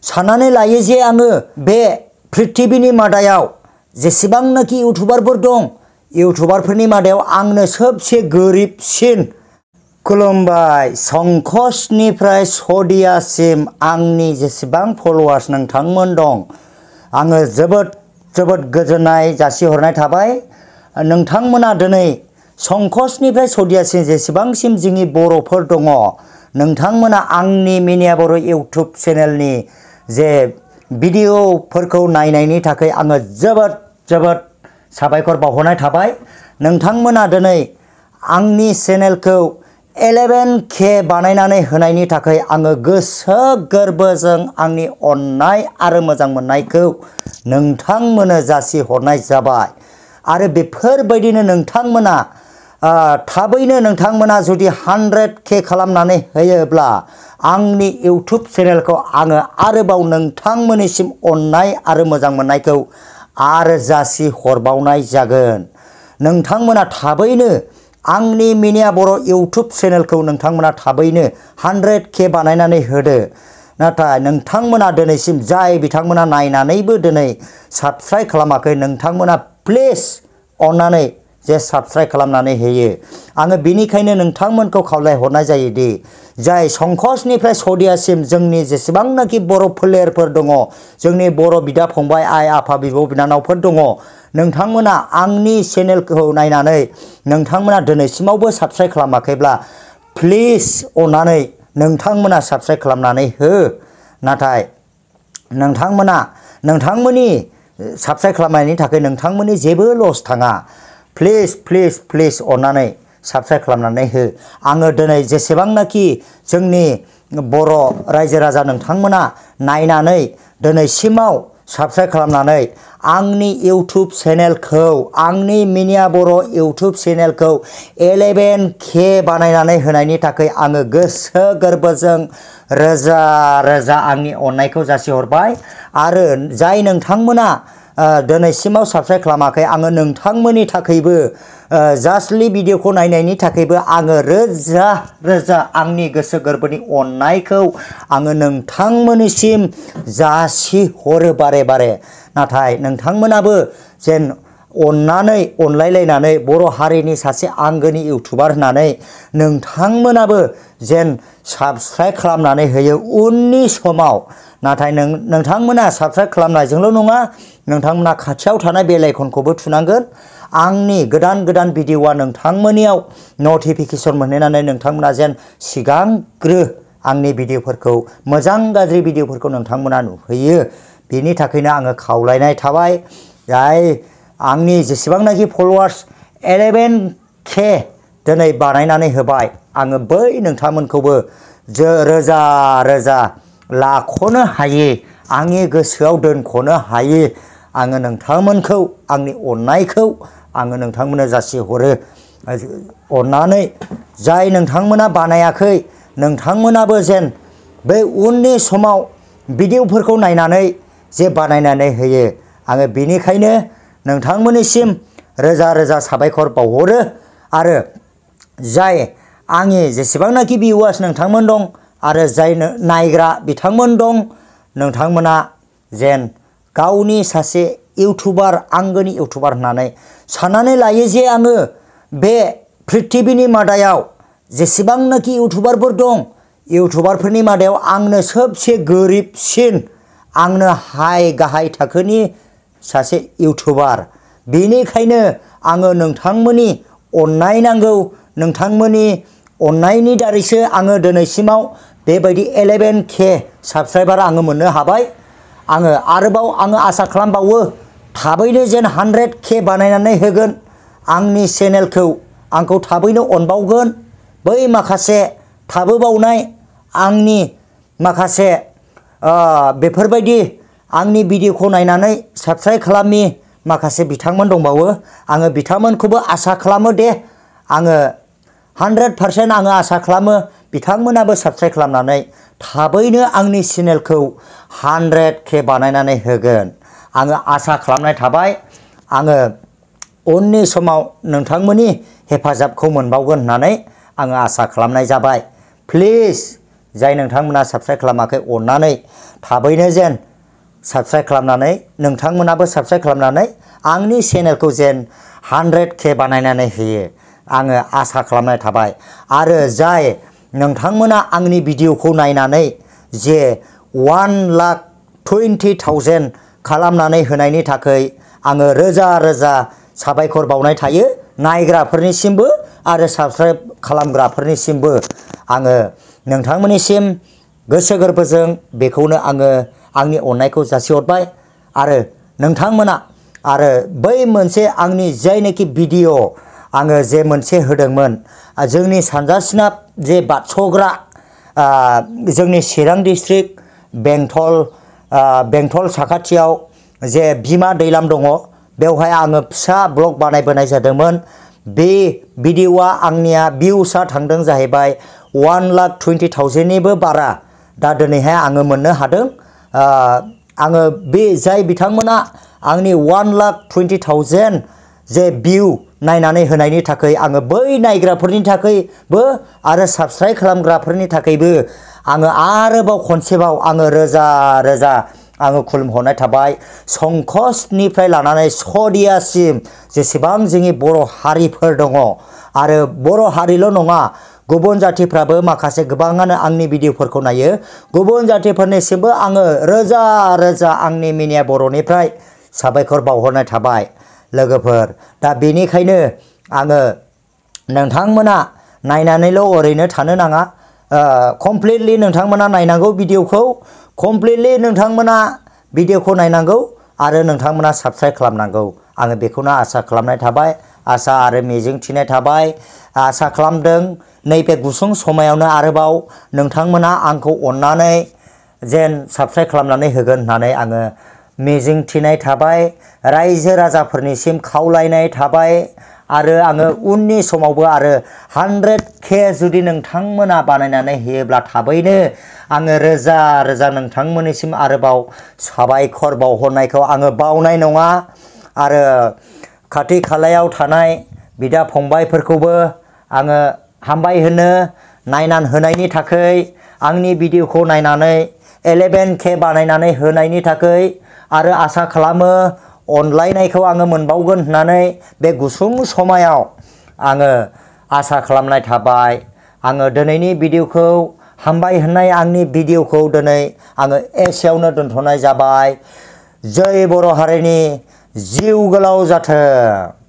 साननानै लायो जे आङो बे पृथिबीनि मादायाव जेसेबांनाखि इउटुबारफोर दं इउटुबारफोरनि मादायाव आंनो सबसे गोरिबसिन खुलुमबाय संकसनिफ्राय सदियासिम आंनि जेसेबां फलोवार्स नोंथांमोन दं आङो जोबोद गोजोननाय जासिहरनाय थाबाय नोंथांमोना दिनै संकसनिफ्राय सदियासिम जेसेबांसिम जोंनि बर'फोर दङ नोंथांमोना आंनि मिनिया बर' इउटुब चेनेलनि जे भिडिअफोरखौ नायनायनि थाखाय आङो जोबोद साबायखर बावहरनाय थाबाय नोंथांमोना दिनै आंनि चेनेलखौ 11K बानायनानै होनायनि थाखाय आङो गोसो गोरबोजों आंनि अननाय आरो मोजां मोननायखौ नोंथांमोननो जासिहरनाय जाबाय आरो बेफोरबायदिनो नोंथांमोना थाबैनो नोंथांमोना जुदि 100K खालामनानै होयोब्ला आंनि इउटुब चेनेलखौ आङो आरोबाव नोंथांमोननिसिम अननाय आरो मोजां मोननायखौ आरो जासिहरबावनाय जागोन नोंथांमोना थाबैनो आंनि मिनिया बर' इउटुब चेनेलखौ नोंथांमोना थाबैनो 100K बानायनानै होदो नाथाय नोंथांमोना दिनैसिम जाय बिथांमोना नायनानैबो दिनै साबस्क्राइब खालामाखै नोंथांमोना प्लिज अननानै जे साबस्क्राइब खालामनानै होयो आङो बेनिखायनो नोंथांमोनखौ खावलायहरनाय जायोदि जाय संकसनिफ्राय सदियासिम जोंनि जेसेबांनाखि बर' फोलेरफोर दङ जोंनि बर' बिदा फंबाय आइ आफा बिब' बिनानावफोर दङ नोंथांमोना आंनि चेनेलखौ नायनानै नोंथांमोना दिनैसिमावबो साबस्क्राइब खालामाखैब्ला प्लिज अननानै नोंथांमोना साबस्क्राइब खालामनानै हो नाथाय नोंथांमोना नोंथांमोननि साबस्क्राइब खालामनायनि थाखाय नोंथांमोननि जेबो लस थाङा प्लिज अननानै साबस्क्राइब खालामनानै हो आङो दिनै जेसेबांनाखि जोंनि बर' रायजो राजा नोंथांमोना नायनानै दिनैसिमाव साबस्क्राइब खालामनानै आंनि इउटुब चेनेलखौ आंनि मिनिया बर' इउटुब चेनेलखौ 11K बानायनानै होनायनि थाखाय आङो गोसो गोरबोजों रोजा आंनि अननायखौ जासिहरबाय आरो जाय नोंथांमोना दिनैसिमाव साबस्क्राइब खालामाखै आङो नोंथांमोननि थाखायबो जास्टलि भिडिअखौ नायनायनि थाखायबो आङो रोजा आंनि गोसो गोरबोनि अननायखौ आङो नोंथांमोननिसिम जासिहरो बारे नाथाय नोंथांमोनाबो जेन अननानै अनलायलायनानै बर' हारिनि सासे आंगोनि इउटुबार होननानै नोंथांमोनाबो जेन साबस्क्राइब खालामनानै होयो उननि समाव नाथाय नोंथांमोना साबस्क्राइब खालामनायजोंल' नङा नोंथांमोना खाथियाव थानाय बेल आइकनखौबो थुनांगोन आंनि गोदान भिडिअआ नोंथांमोननियाव नटिफिकेसन मोनहैनानै नोंथांमोना जेन सिगांग्रो आंनि भिडिअफोरखौ मोजां गाज्रि भिडिअफोरखौ नोंथांमोना नुहैयो बेनि थाखायनो आङो खावलायनाय थाबाय जाय आंनि जेसेबांनाखि फलोवार्स 11K दिनै बानायनानै होबाय आङो बै नोंथांमोनखौबो रोजा लाख'नो हायै आंनि गोसोआव दोनख'नो हायै आङो नोंथांमोनखौ आंनि अननायखौ आङो नोंथांमोननो जासिहरो अननानै जाय नोंथांमोना बानायाखै नोंथांमोनाबो जेन बै उननि समाव भिडिअफोरखौ नायनानै जे बानायनानै होयो आङो बेनिखायनो नोंथांमोननिसिम रोजा साबायखर बावहरो आरो जाय आंनि जेसेबांनाखि भिउवार्स नोंथांमोन दं आरो जाय नायग्रा बिथांमोन दं नोंथांमोना जेन गावनि सासे इउटुबार आंगोनि इउटुबार होननानै साननानै लायो जे आङो बे पृथिबीनि मादायाव जेसेबांनाखि इउटुबारफोर दं इउटुबारफोरनि मादायाव आंनो सबसे गोरिबसिन आंनो गाहाय थाखोनि सासे इउटुबार बेनिखायनो आङो नोंथांमोननि अननाय नांगौ नोंथांमोननि अननायनि दारैसो आङो दिनैसिमाव बेबायदि 11K साबस्क्राइबार आङो मोननो हाबाय आङो आरोबाव आसा खालामबावो थाबैनो जेन 100K बानायनानै होगोन आंनि चेनेलखौ आंखौ थाबैनो अनबावगोन बै माखासे थाबोबावनाय आंनि माखासे बेफोरबायदि आंनि भिडिअखौ नायनानै साबस्क्राइब खालामि माखासे बिथांमोन दंबावो आङो बिथांमोनखौबो आसा खालामो दे आङो 100% आङो आसा खालामो बिथांमोनाबो साबस्क्राइब खालामनानै थाबैनो आंनि चेनेलखौ 100K बानायनानै होगोन आङो आसा खालामनाय थाबाय आङो उननि समाव नोंथांमोननि हेफाजाबखौ मोनबावगोन होननानै आङो आसा खालामनाय जाबाय प्लिज जाय नोंथांमोना साबस्क्राइब खालामाखै अननानै थाबैनो जेन साबस्क्राइब खालामनानै नोंथांमोनाबो साबस्क्राइब खालामनानै आंनि चेनेलखौ जेन 100K बानायनानै होयो आङो आसा खालामनाय थाबाय। आरो जाय नोंथांमोना आंनि भिडिअखौ नायनानै जे 1,20,000 खालामनानै होनायनि थाखाय आङो रोजा रोजा साबायखर बावनाय थायो नायग्राफोरनिसिमबो आरो साबस्क्राइब खालामग्राफोरनिसिमबो आङो नोंथांमोननिसिम गोसो गोरबोजों बेखौनो आङो आंनि अननायखौ जासिहरबाय। आरो नोंथांमोना आरो बै मोनसे आंनि जायनाखि भिडिअ आङो जे मोनसे होदोंमोन जोंनि सानजा सोनाब जे बादसग्रा जोंनि चिरां डिस्ट्रिक्ट बेंटल साखाथियाव जे बिमा दैलाम दङ बेवहाय आङो फिसा ब्लग बानायबोनाय जादोंमोन। बे भिडिअआ आंनिया भिउसआ थांदों जाहैबाय 1,20,000निबो बारा दा दिनैहाय आङो मोननो हादों। आङो बे जाय बिथांमोना आंनि 1,20,000 जे भिउ नायनानै होनायनि थाखाय आङो बै नायग्राफोरनि थाखायबो आरो साबस्क्राइब खालामग्राफोरनि थाखायबो आङो आरोबाव खनसेबाव आङो रोजा रोजा आङो खुलुमहरनाय थाबाय। संकसनिफ्राय लानानै सदियासिम जेसेबां जोंनि बर' हारिफोर दङ आरो बर' हारिल' नङा गुबुन जातिफ्राबो माखासे गोबाङानो आंनि भिडिअफोरखौ नायो। गुबुन जातिफोरनिसिमबो आङो रोजा रोजा आंनि मिनिया बर'निफ्राय साबायखर बावहरनाय थाबाय लोगोफोर। दा बेनिखायनो आङो नोंथांमोना नायनानैल' ओरैनो थानो नाङा, कमप्लिटलि नोंथांमोना नायनांगौ भिडिअखौ, कमप्लिटलि नोंथांमोना भिडिअखौ नायनांगौ आरो नोंथांमोना साबस्क्राइब खालामनांगौ। आङो बेखौनो आसा खालामनाय थाबाय, आसा आरो मिजिं थिनाय थाबाय। आसा खालामदों नैबे गुसुं समायावनो आरोबाव नोंथांमोना आंखौ अननानै जेन साबस्क्राइब खालामनानै होगोन होननानै आङो मिजिं थिनाय थाबाय। रायजो राजाफोरनिसिम खावलायनाय थाबाय आरो आङो उननि समावबो आरो 100K जुदि नोंथांमोना बानायनानै होयोब्ला थाबैनो आङो रोजा रोजा नोंथांमोननिसिम आरोबाव साबायखर बावहरनायखौ आङो बावनाय नङा। आरो खाथि खालायाव थानाय बिदा फंबायफोरखौबो आङो हामबाय होनो नायनानै होनायनि थाखाय, आंनि भिडिअखौ नायनानै 11K बानायनानै होनायनि थाखाय आरो आसा खालामो अनलायनायखौ आङो मोनबावगोन होननानै बे गुसुं समायाव आङो आसा खालामनाय थाबाय। आङो दिनैनि भिडिअखौ हामबाय होननाय आंनि भिडिअखौ दिनै आङो एसेयावनो दोनथ'नाय जाबाय। जय बर' हारिनि जिउ गोलाव जाथों।